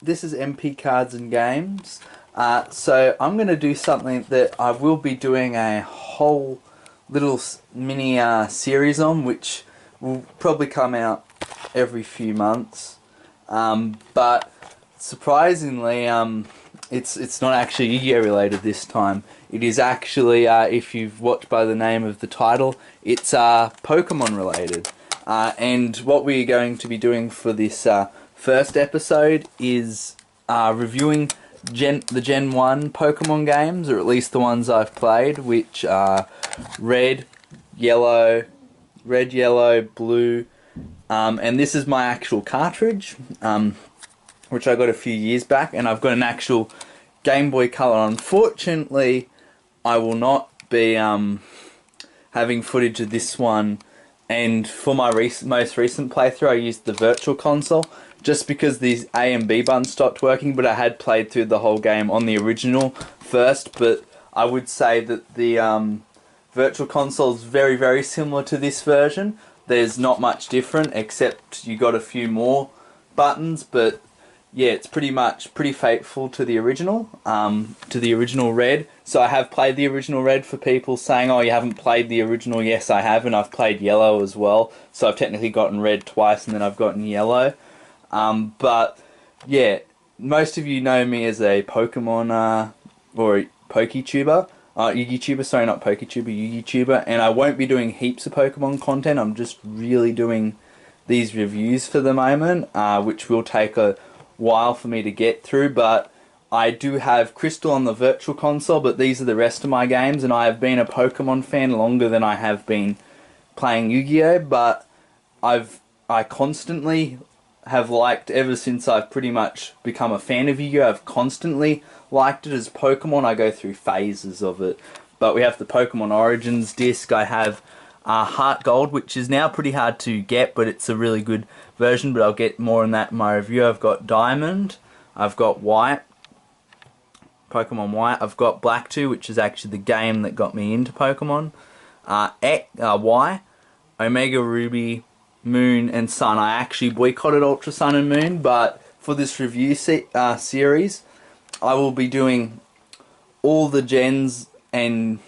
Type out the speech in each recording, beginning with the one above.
this is MP Cards and Games. So I'm going to do something that I will be doing a whole little mini series on, which will probably come out every few months. But surprisingly, it's not actually Yu-Gi-Oh related this time. It is actually, if you've watched by the name of the title, it's Pokemon related. And what we're going to be doing for this first episode is reviewing the Gen 1 Pokemon games, or at least the ones I've played, which are Red, Yellow, Blue, and this is my actual cartridge, which I got a few years back, and I've got an actual Game Boy Color. Unfortunately, I will not be having footage of this one, and for my most recent playthrough I used the Virtual Console, just because these A and B buttons stopped working, but I had played through the whole game on the original first. But I would say that the Virtual Console is very, very similar to this version. There's not much different, except you got a few more buttons, but yeah, it's pretty faithful to the original, Red. So I have played the original Red. For people saying, "Oh, you haven't played the original," yes, I have, and I've played Yellow as well. So I've technically gotten Red twice, and then I've gotten Yellow. But yeah, most of you know me as a Pokemon or a PokeTuber. Yugi-tuber, sorry, not PokeTuber, Yugi-tuber, and I won't be doing heaps of Pokemon content. I'm just really doing these reviews for the moment, which will take a while for me to get through, but I do have Crystal on the Virtual Console, but these are the rest of my games, and I have been a Pokemon fan longer than I have been playing Yu-Gi-Oh, but I constantly have liked, ever since I've pretty much become a fan of Yu-Gi-Oh, I've constantly liked it as Pokemon. I go through phases of it. But we have the Pokemon Origins disc. I have Heart Gold, which is now pretty hard to get, but it's a really good version, but I'll get more on that in my review. I've got Diamond, I've got White, Pokemon White, I've got Black 2, which is actually the game that got me into Pokemon, Y, Omega Ruby, Moon, and Sun. I actually boycotted Ultra Sun and Moon, but for this review series, I will be doing all the gens and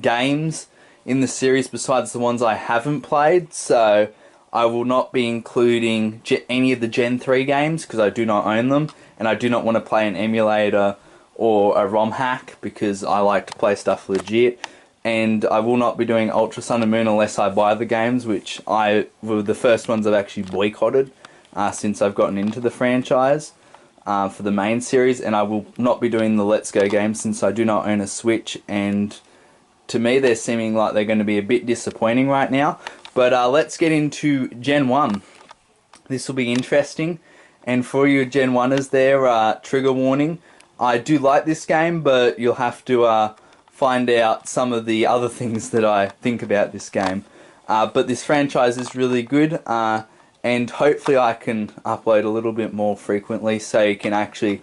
games in the series besides the ones I haven't played, so I will not be including any of the Gen 3 games because I do not own them, and I do not want to play an emulator or a ROM hack because I like to play stuff legit. And I will not be doing Ultra Sun and Moon unless I buy the games, which were the first ones I've actually boycotted since I've gotten into the franchise for the main series. And I will not be doing the Let's Go games since I do not own a Switch, and to me they're seeming like they're going to be a bit disappointing right now. But let's get into Gen 1. This will be interesting. And for you Gen 1ers there, trigger warning. I do like this game, but you'll have to find out some of the other things that I think about this game. But this franchise is really good, and hopefully I can upload a little bit more frequently so you can actually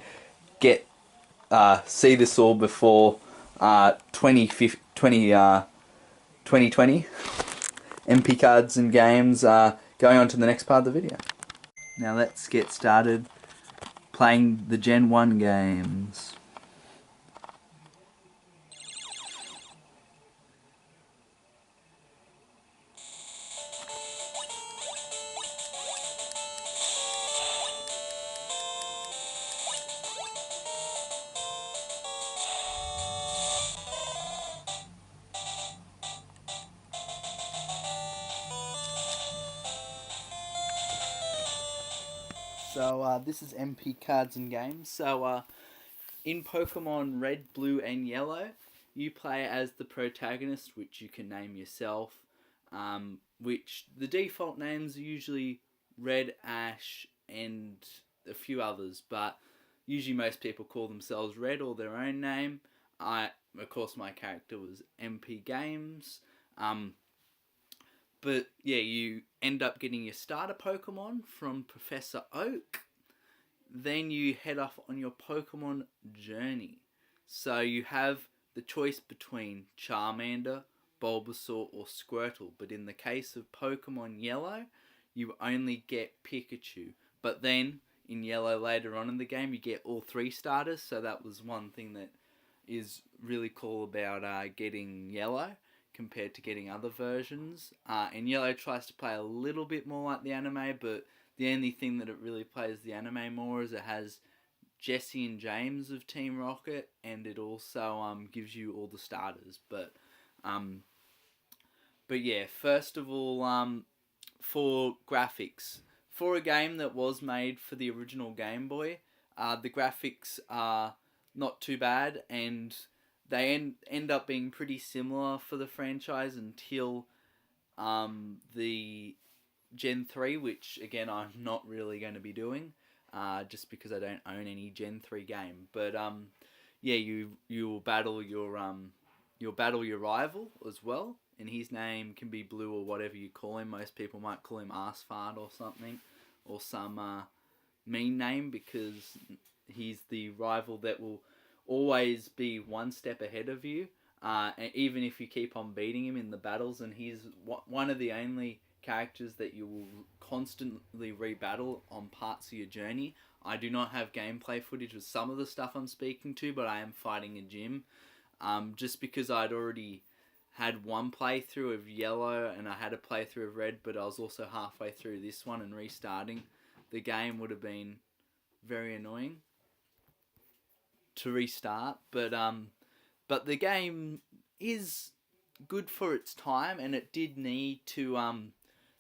get see this all before 2020. MP Cards and Games, going on to the next part of the video. Now let's get started playing the Gen 1 games. So this is MP Cards and Games. So in Pokemon Red, Blue, and Yellow, you play as the protagonist, which you can name yourself. Which the default names are usually Red, Ash, and a few others, but usually most people call themselves Red or their own name. Of course, my character was MP Games. But yeah, you end up getting your starter Pokemon from Professor Oak. Then you head off on your Pokemon journey. So you have the choice between Charmander, Bulbasaur, or Squirtle. But in the case of Pokemon Yellow, you only get Pikachu. But then in yellow later on in the game, you get all 3 starters. So that was one thing that is really cool about getting yellow compared to getting other versions. And yellow tries to play a little bit more like the anime, but the only thing that it really plays the anime more is it has Jesse and James of Team Rocket, and it also gives you all the starters. But yeah, first of all, for graphics, for a game that was made for the original Game Boy, the graphics are not too bad, and they end up being pretty similar for the franchise until the Gen 3, which again I'm not really going to be doing, just because I don't own any Gen 3 game. But yeah, you'll battle your rival as well, and his name can be Blue or whatever you call him. Most people might call him Arsfart or something, or some mean name, because he's the rival that will always be one step ahead of you, and even if you keep on beating him in the battles. And he's one of the only characters that you will constantly rebattle on parts of your journey. I do not have gameplay footage of some of the stuff I'm speaking to, but I am fighting a gym. Just because I'd already had one playthrough of Yellow and I had a playthrough of Red, but I was also halfway through this one, and restarting the game would have been very annoying to restart. But the game is good for its time, and it did need to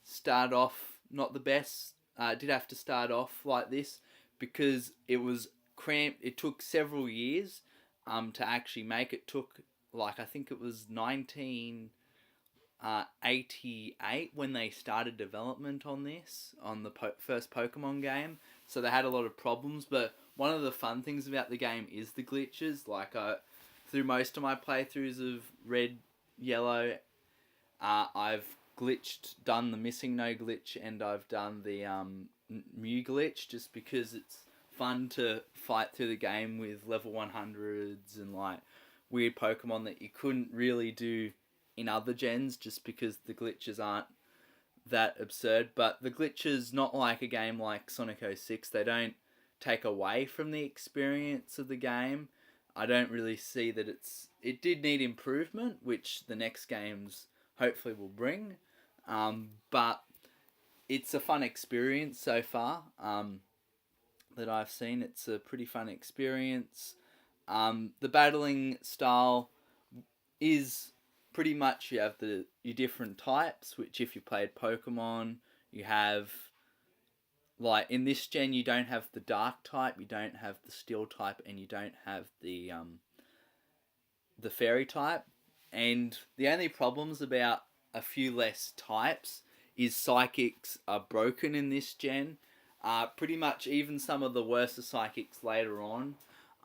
start off not the best. It did have to start off like this because it was cramped. It took several years to actually make. It took, like, I think it was 1988 when they started development on this, on the first Pokemon game. So they had a lot of problems, but one of the fun things about the game is the glitches. Like, through most of my playthroughs of Red, Yellow, I've done the Missing No glitch, and I've done the Mew glitch, just because it's fun to fight through the game with level 100s and like weird Pokemon that you couldn't really do in other gens, just because the glitches aren't that absurd. But the glitches, not like a game like Sonic 06, they don't take away from the experience of the game. I don't really see that it did need improvement, which the next games hopefully will bring. But it's a fun experience so far that I've seen. It's a pretty fun experience. The battling style is pretty much, you have your different types, which if you played Pokemon, you have, like, in this gen you don't have the dark type, you don't have the steel type, and you don't have the fairy type. And the only problems about a few less types is psychics are broken in this gen. Pretty much even some of the worst psychics later on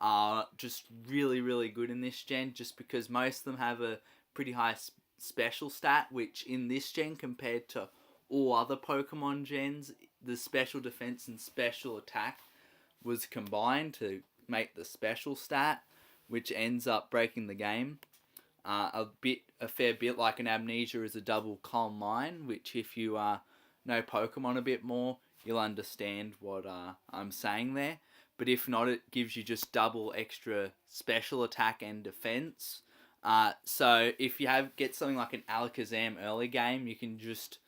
are just really, really good in this gen, just because most of them have a pretty high special stat, which in this gen, compared to all other Pokemon gens, the special defense and special attack was combined to make the special stat, which ends up breaking the game. A fair bit, like an Amnesia is a double Calm Mind, which if you know Pokemon a bit more, you'll understand what I'm saying there. But if not, it gives you just double extra special attack and defense. So if you get something like an Alakazam early game, you can just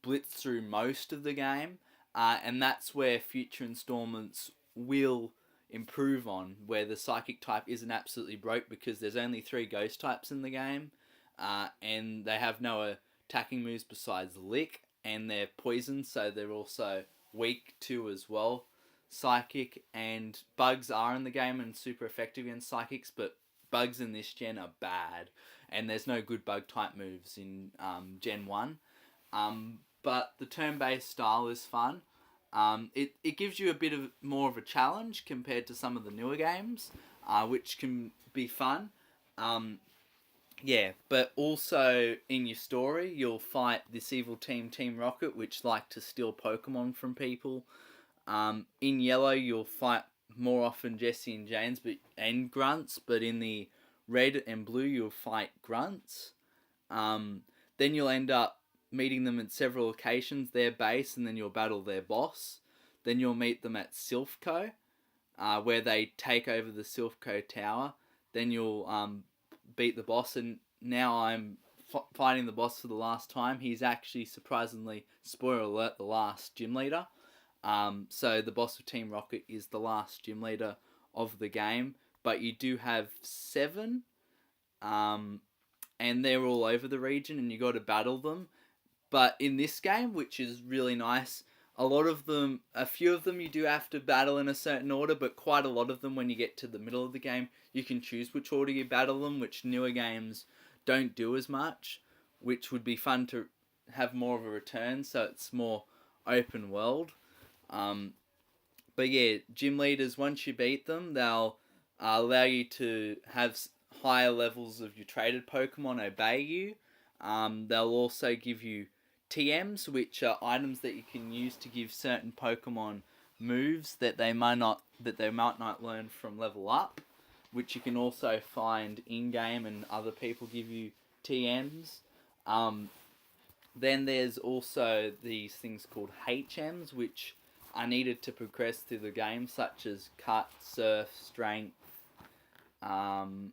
blitz through most of the game. And that's where future installments will improve on, where the psychic type isn't absolutely broke, because there's only 3 ghost types in the game, and they have no attacking moves besides Lick, and they're poison, so they're also weak to as well psychic. And bugs are in the game and super effective against psychics, but bugs in this gen are bad, and there's no good bug type moves in Gen 1. But the turn-based style is fun. It gives you a bit of more of a challenge compared to some of the newer games, which can be fun. Yeah, but also in your story, you'll fight this evil team, Team Rocket, which like to steal Pokemon from people. In Yellow, you'll fight more often Jesse and James and Grunts, but in the Red and Blue, you'll fight Grunts. Then you'll end up meeting them at several occasions, their base, and then you'll battle their boss. Then you'll meet them at Silphco, where they take over the Silphco Tower. Then you'll beat the boss, and now I'm fighting the boss for the last time. He's actually, surprisingly, spoiler alert, the last gym leader. So the boss of Team Rocket is the last gym leader of the game, but you do have 7, and they're all over the region, and you got to battle them. But in this game, which is really nice, a few of them you do have to battle in a certain order, but quite a lot of them, when you get to the middle of the game, you can choose which order you battle them, which newer games don't do as much, which would be fun to have more of a return, so it's more open world. But yeah, gym leaders, once you beat them, they'll allow you to have higher levels of your traded Pokemon obey you. They'll also give you TMs, which are items that you can use to give certain Pokemon moves that they might not learn from level up, which you can also find in game, and other people give you TMs. Then there's also these things called HMs, which are needed to progress through the game, such as Cut, Surf, Strength, and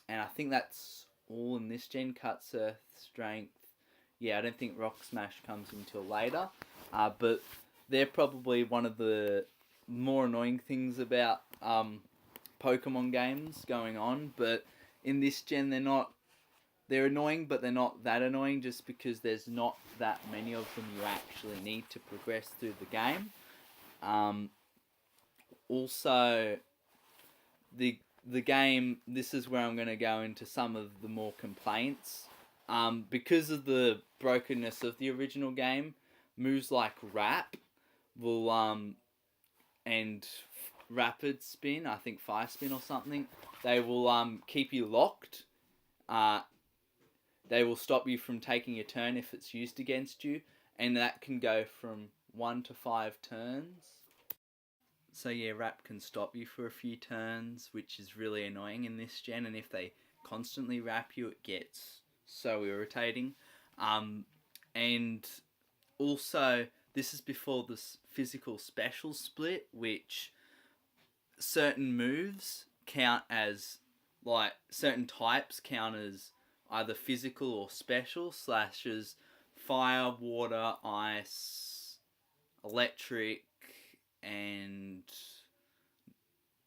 I think that's all in this gen. Cut, Surf, Strength. Yeah, I don't think Rock Smash comes until later, but they're probably one of the more annoying things about Pokemon games going on. But in this gen, they're annoying, but they're not that annoying, just because there's not that many of them you actually need to progress through the game. Also, the game, this is where I'm going to go into some of the more complaints. Because of the brokenness of the original game, moves like Wrap will and Rapid Spin, I think Fire Spin or something, they will keep you locked. They will stop you from taking a turn if it's used against you, and that can go from 1 to 5 turns. So yeah, Wrap can stop you for a few turns, which is really annoying in this gen, and if they constantly wrap you, it gets so irritating. And also, this is before this physical special split, which certain moves count as, like, certain types count as either physical or special, slashes fire, water, ice, electric, and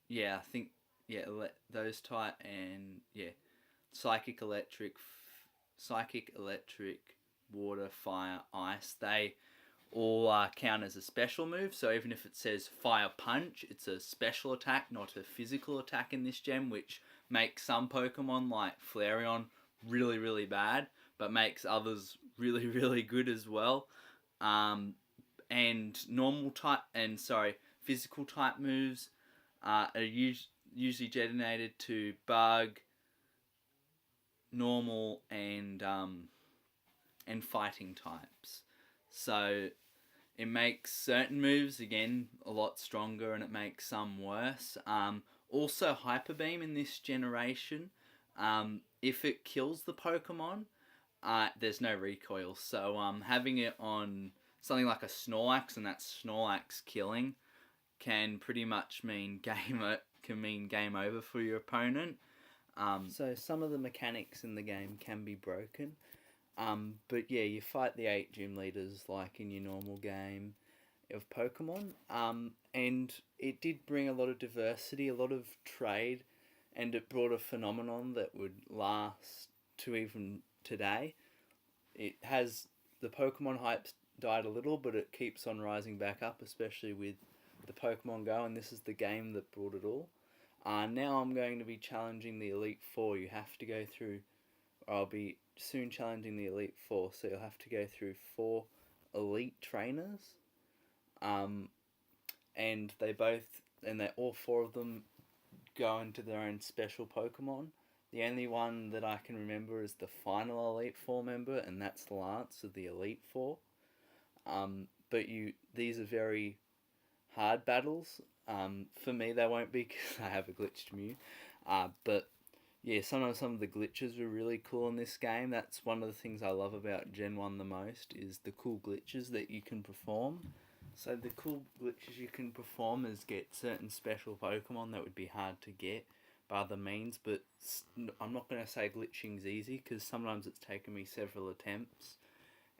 yeah, I think, yeah, those type, and yeah, psychic, electric, water, fire, ice, they all count as a special move. So even if it says Fire Punch, it's a special attack, not a physical attack in this gen, which makes some Pokemon like Flareon really, really bad, but makes others really, really good as well. And physical type moves are usually detonated to Bug, Normal, and fighting types. So it makes certain moves, again, a lot stronger, and it makes some worse. Also, Hyper Beam in this generation, if it kills the Pokemon, there's no recoil. So having it on something like a Snorlax, and that Snorlax killing, can pretty much mean game over for your opponent. So some of the mechanics in the game can be broken. But yeah, you fight the 8 gym leaders like in your normal game of Pokemon. And it did bring a lot of diversity, a lot of trade, and it brought a phenomenon that would last to even today. The Pokemon hype died a little, but it keeps on rising back up, especially with the Pokemon Go, and this is the game that brought it all. Now I'm going to be challenging the Elite Four. You have to go through, I'll be soon challenging the Elite Four, so you'll have to go through 4 elite trainers. And all 4 of them go into their own special Pokemon. The only one that I can remember is the final Elite Four member, and that's Lance of the Elite Four. But these are very hard battles. For me, they won't be because I have a glitched Mew. But yeah, some of the glitches were really cool in this game. That's one of the things I love about Gen 1 the most, is the cool glitches that you can perform. So the cool glitches you can perform is get certain special Pokemon that would be hard to get by other means, but I'm not going to say glitching's easy because sometimes it's taken me several attempts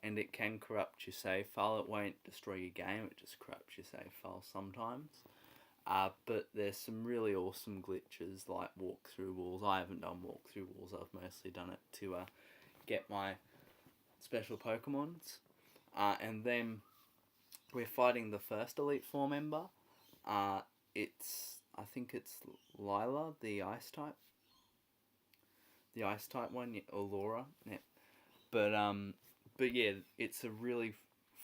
and it can corrupt your save file. It won't destroy your game, it just corrupts your save file sometimes. But there's some really awesome glitches like walk through walls. I haven't done walk through walls, I've mostly done it to get my special Pokemons. And then we're fighting the first Elite Four member. I think it's Lila, the Ice type. The Ice type one, or Laura. Yeah. But yeah, it's a really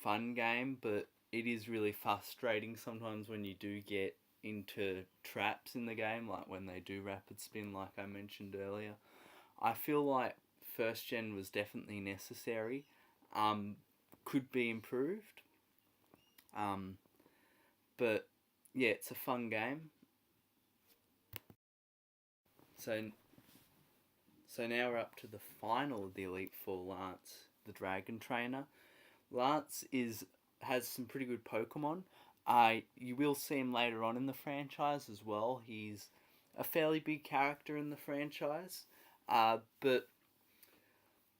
fun game, but it is really frustrating sometimes when you do get into traps in the game, like when they do rapid spin, like I mentioned earlier. I feel like first gen was definitely necessary. Could be improved. But yeah, it's a fun game. So so now we're up to the final of the Elite Four, Lance, the Dragon Trainer. Lance has some pretty good Pokemon. You will see him later on in the franchise as well. He's a fairly big character in the franchise. But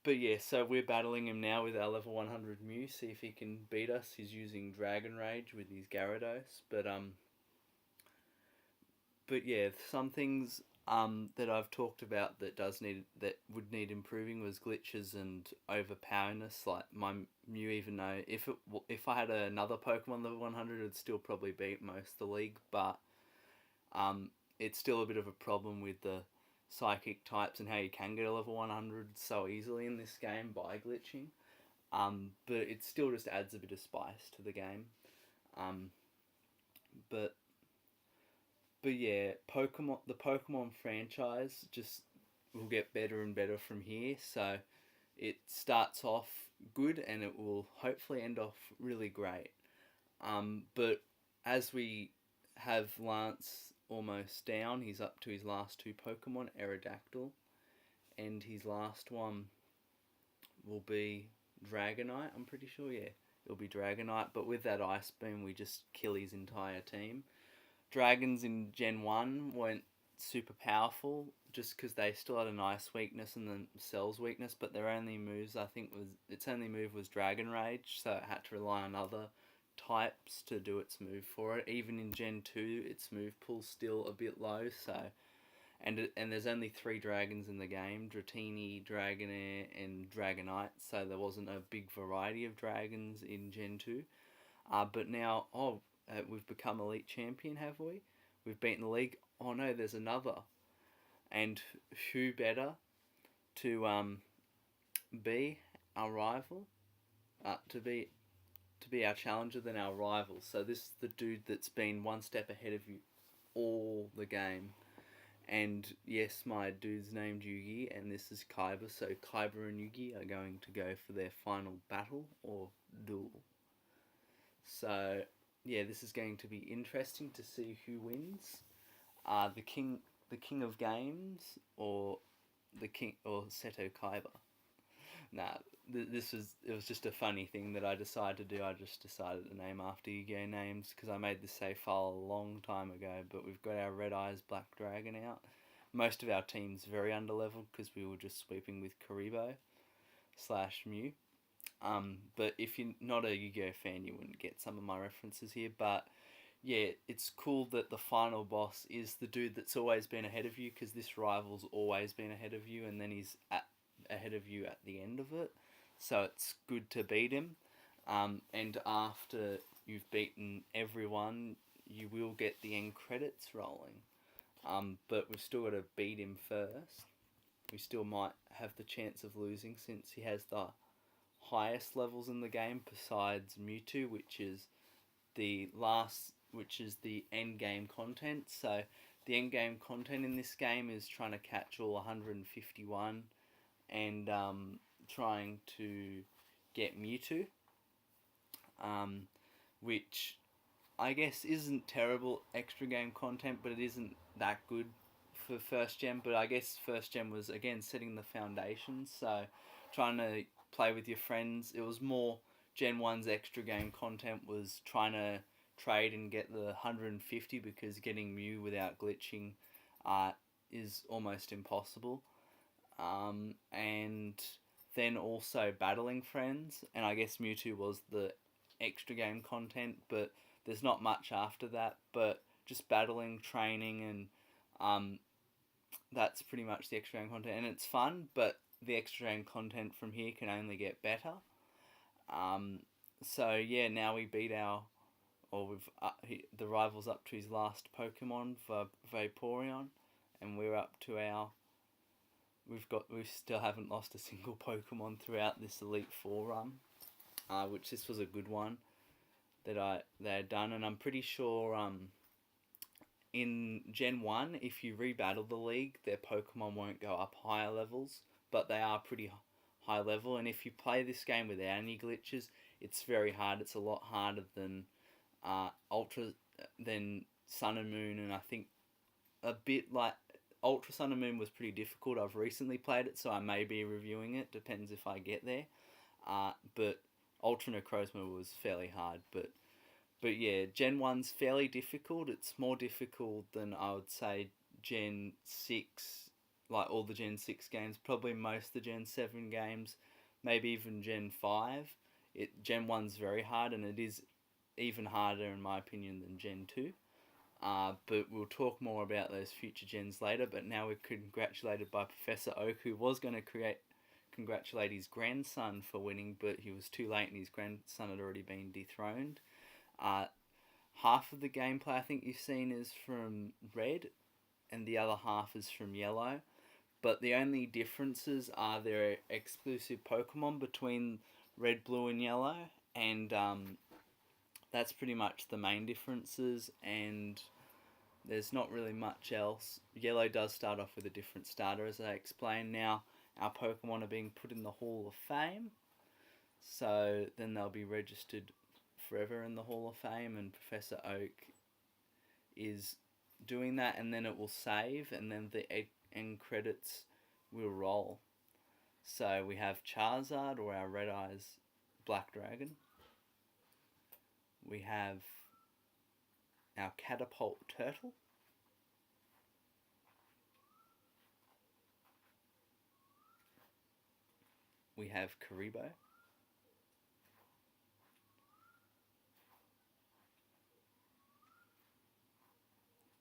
yeah, so we're battling him now with our level 100 Mew, see if he can beat us. He's using Dragon Rage with his Gyarados. But yeah, some things that I've talked about that would need improving was glitches and overpowerness. Like my Mew, even though if I had another Pokemon level 100, it'd still probably beat most of the league. But it's still a bit of a problem with the psychic types and how you can get a level 100 so easily in this game by glitching. But it still just adds a bit of spice to the game. But yeah, the Pokemon franchise just will get better and better from here. So it starts off good and it will hopefully end off really great. But as we have Lance almost down, he's up to his last two Pokemon, Aerodactyl, and his last one will be Dragonite, I'm pretty sure, yeah. It'll be Dragonite, but with that Ice Beam we just kill his entire team. Dragons in Gen 1 weren't super powerful just because they still had an ice weakness and the Cell's weakness, but their only moves, its only move was Dragon Rage, so it had to rely on other types to do its move for it. Even in Gen 2, its move pool's still a bit low, so... And there's only 3 dragons in the game, Dratini, Dragonair, and Dragonite, so there wasn't a big variety of dragons in Gen 2. But now, we've become Elite Champion, have we? We've beaten the league. Oh no, there's another. And who better to be our rival? To be our challenger than our rival. So this is the dude that's been one step ahead of you all the game. And yes, my dude's named Yugi, and this is Kaiba. So Kaiba and Yugi are going to go for their final battle or duel. So yeah, this is going to be interesting to see who wins. The king of games, or Seto Kaiba. Nah, it was just a funny thing that I decided to do. I just decided to name after Yu-Gi-Oh names because I made this save file a long time ago. But we've got our Red Eyes Black Dragon out. Most of our team's very underleveled because we were just sweeping with Karibo / Mew. But if you're not a Yu-Gi-Oh fan, you wouldn't get some of my references here. But yeah, it's cool that the final boss is the dude that's always been ahead of you, because this rival's always been ahead of you, and then he's ahead of you at the end of it. So it's good to beat him. And after you've beaten everyone, you will get the end credits rolling. But we've still got to beat him first. We still might have the chance of losing since he has the highest levels in the game besides Mewtwo, which is the end game content. So the end game content in this game is trying to catch all 151 and trying to get Mewtwo, which I guess isn't terrible extra game content, but it isn't that good for first gen. But I guess first gen was again setting the foundations, so trying to play with your friends. It was more Gen 1's extra game content was trying to trade and get the 150 because getting Mew without glitching is almost impossible. And then also battling friends, and I guess Mewtwo was the extra game content, but there's not much after that. But just battling, training, and that's pretty much the extra game content, and it's fun. But the extra game content from here can only get better. So yeah, now we beat the rival's up to his last Pokemon for Vaporeon, and we're up to our. We still haven't lost a single Pokemon throughout this Elite Four run, which this was a good one that they had done, and I'm pretty sure in Gen 1, if you rebattle the league, their Pokemon won't go up higher levels, but they are pretty high level, and if you play this game without any glitches, it's very hard. It's a lot harder than than Sun and Moon, and I think a bit like Ultra Sun and Moon was pretty difficult. I've recently played it, so I may be reviewing it. Depends if I get there. But Ultra Necrozma was fairly hard. But yeah, Gen 1's fairly difficult. It's more difficult than I would say Gen 6, like all the Gen 6 games. Probably most of the Gen 7 games, maybe even Gen 5. Gen 1's very hard, and it is even harder in my opinion than Gen 2. But we'll talk more about those future gens later. But now we're congratulated by Professor Oak, who was going to congratulate his grandson for winning, but he was too late and his grandson had already been dethroned. Half of the gameplay I think you've seen is from Red, and the other half is from Yellow. But the only differences are there are exclusive Pokemon between Red, Blue, and Yellow, and that's pretty much the main differences, and there's not really much else. Yellow does start off with a different starter, as I explained. Now, our Pokemon are being put in the Hall of Fame, so then they'll be registered forever in the Hall of Fame, and Professor Oak is doing that, and then it will save, and then the end credits will roll. So we have Charizard, or our Red Eyes Black Dragon. We have our Catapult Turtle. We have Karibo.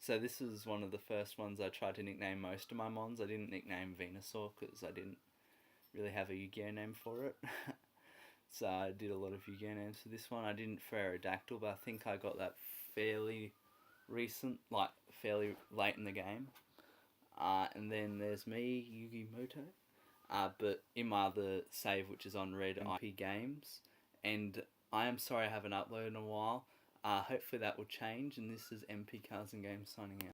So this is one of the first ones I tried to nickname most of my mons. I didn't nickname Venusaur because I didn't really have a Yu-Gi-Oh name for it. So I did a lot of Yu-Gi-Oh names for this one. I didn't for Aerodactyl, but I think I got that fairly fairly late in the game. And then there's me, Yugimoto. But in my other save, which is on Red IP Games, and I am sorry I haven't uploaded in a while. Hopefully that will change, and this is MP Cars and Games signing out.